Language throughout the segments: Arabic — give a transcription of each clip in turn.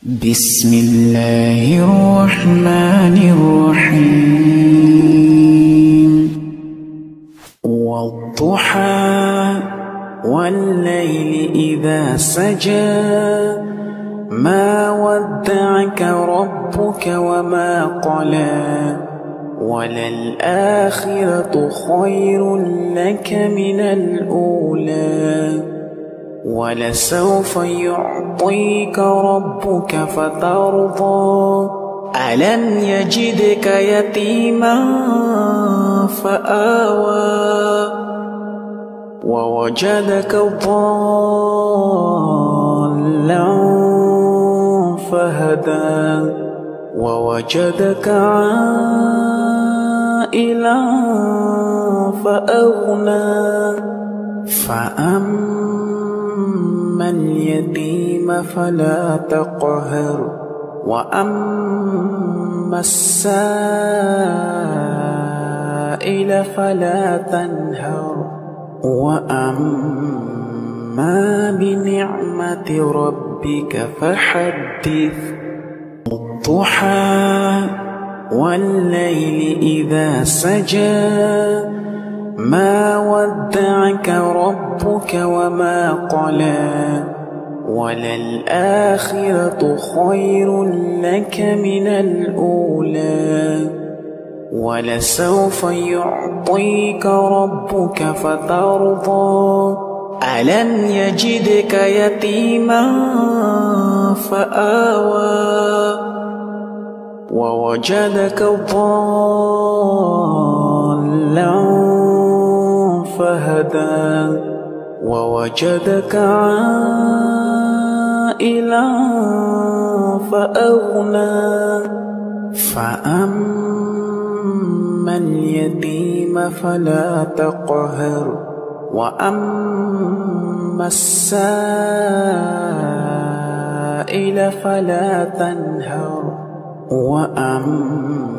بسم الله الرحمن الرحيم والضحى والليل إذا سجى ما ودعك ربك وما قلى وللآخرة خير لك من الأولى ولسوف يعطيك ربك فترضى ألم يجدك يتيما فآوى ووجدك ضالا فهدى ووجدك عائلا فأغنى فأما اليتيم فلا تقهر وأما السائل فلا تنهر وأما بنعمة ربك فحدث الضحى والليل إذا سجى ما ودعك ربك وما قلى وللآخرة خير لك من الأولى ولسوف يعطيك ربك فترضى ألم يجدك يتيما فآوى ووجدك ضالا فهدى ووجدك عائلا فأغنى فأما اليتيم فلا تقهر وأما السائل فلا تنهر وأما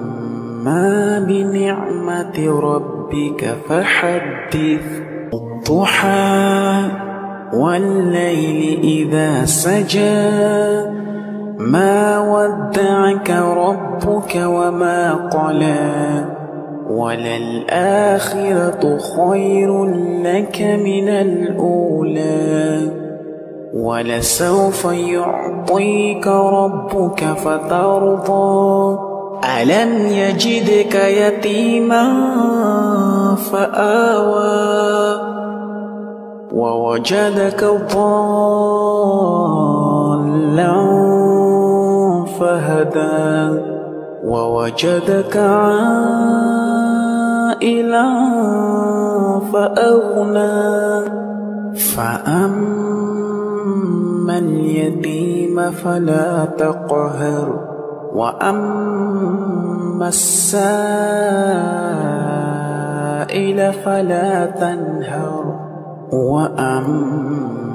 بنعمة ربك فحدث الضحى والليل إذا سجى ما ودعك ربك وما قلى وللآخرة خير لك من الأولى ولسوف يعطيك ربك فترضى ألم يجدك يتيما فآوى ووجدك ضالا فهدى ووجدك عائلا فأغنى فأما اليتيم فلا تقهر وأما السائل فلا تنهر وأما